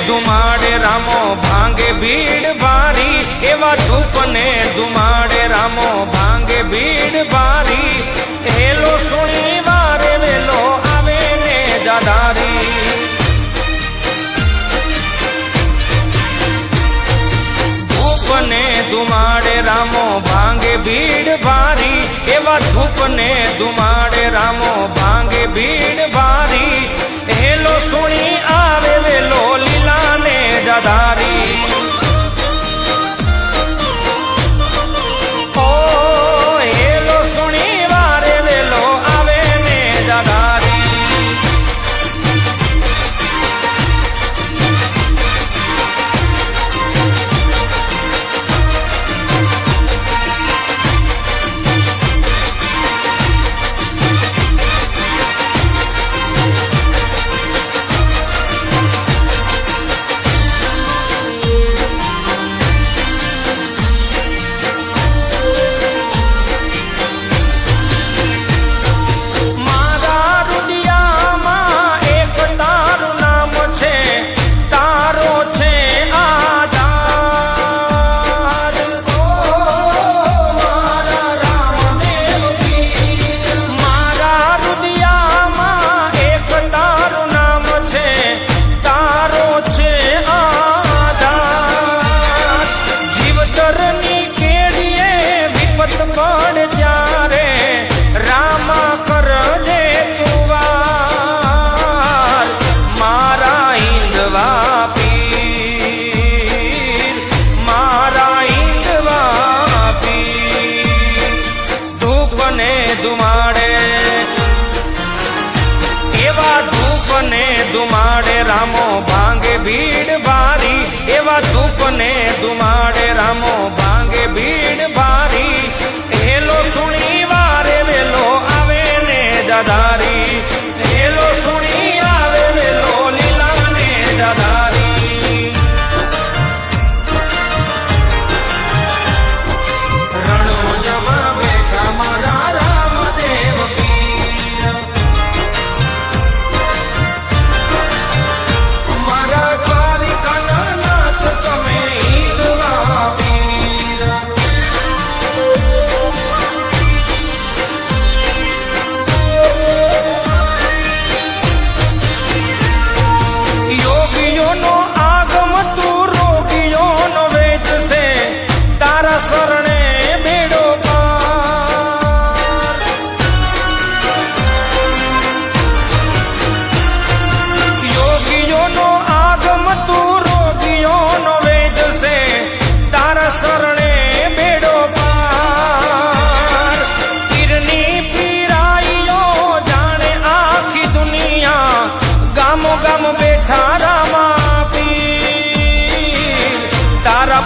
ધુમાડે રામો ભાંગે ભીડ ભારી, એવા ધૂપને ધુમાડે રામો ભાંગે ભીડ ભારી. હેલો સુણી વારે વેલો આવે ને જાદારી. ધૂપને ધુમાડે રામો ભાંગે ભીડ ભારી, એવા ધૂપને ધુમાડે રામો ભાંગે ભીડ ભારી. હેલો સુણી આવે વેલો લીલા ને જાદારી. ઓ હેલો સુણી વારે વેલો આવે ને જાદારી. ધુમાડે રામો ભાંગે ભીડ ભારી, એવા ધૂપને ધુમાડે રામો ભાંગે ભીડ ભારી. હેલો સુણી વારે વેલો આવે ને જાદારી. હેલો સુણી આવે વેલો લીલા ને જાદારી. રણો જવા બેઠા મારા રામદેવ પીર.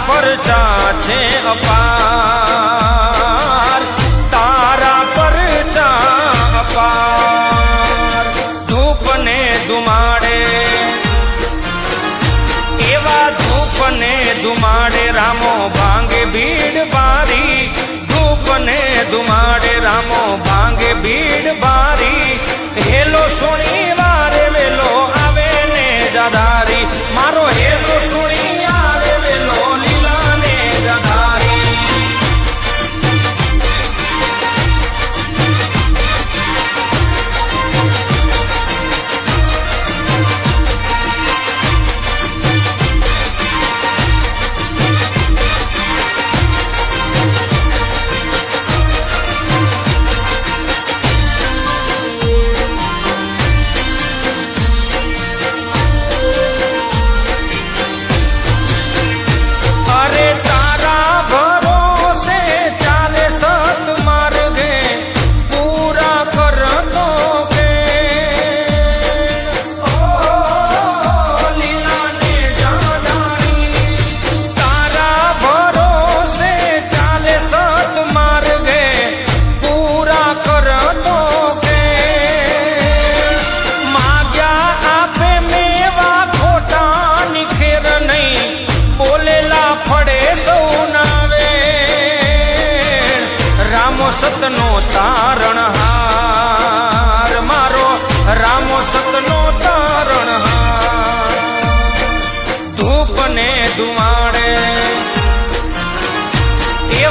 પરચા છે અપાર, તારા પરચા અપાર. ધૂપને ધુમાડે એવા ધૂપને ધુમાડે રામો ભાંગે ભીડ ભારી. ધૂપને ધુમાડે રામો ભાંગે ભીડ ભારી. હેલો સુણી વારે વેલો આવે ને જાદારી. મારો હેલો સુણી આવે વેલો લીલા ને જાદારી.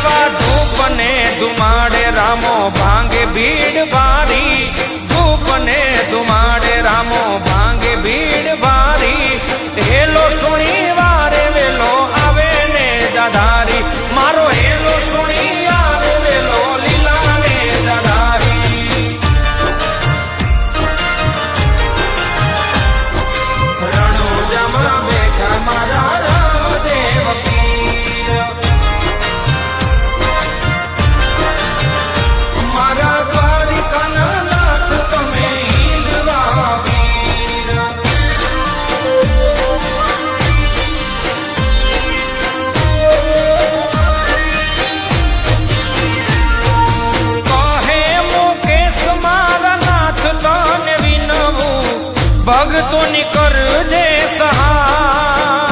એવા ધૂપ ને ધુમાડે રામો ભાંગે ભીડ ભારી ધૂપ ને ધુમાડે રામો ભાંગે ભીડ ભારી હેલો સુણી વારે વેલો આવે ને જાધારી મારો હેલો સુણી આવે વેલો લીલા ને જાધારી રણુજામાં બેઠા મારા રામદેવ પીર મારા દ્વારિકાના નાથ તમે ઈંદવા વીર કહે મુકેશ મારા નાથ તને વિનવું ભગતોની કરજે સહાય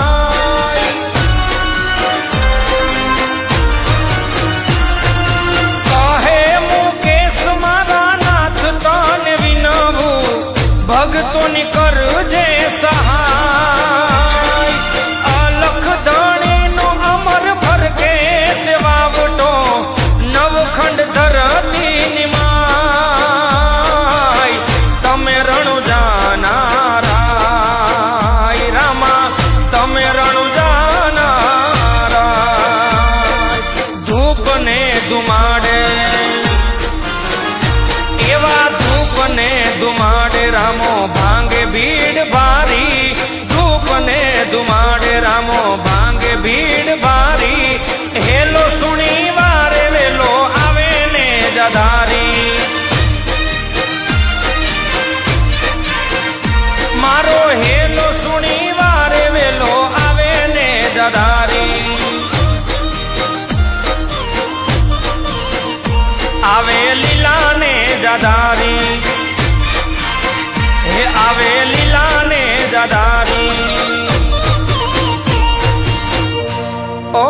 કહે મુકેશ મારા નાથ તને વિનવું ભગતોની કરજે સહાય અલખ ધણીનો અમર ભરકે સેવાવટો નવખંડ ધરતી નિમાય તમે રણુજાના રાય રામા તમે રણુજાના રાય ધૂપ ને ધુમાડે એવા ધૂપ ને ધુમાડે રામો ભાંગે ભીડ ભારી ધૂપ ને ધુમાડે રામો ભાંગે ભીડ ભારી હેલો સુણી વારે વેલો આવે ને જાધારી મારો હેલો સુણી વારે વેલો આવે ને જાધારી આવે લીલા ને જાધારી હે આવે લીલા ને જાધારી ઓ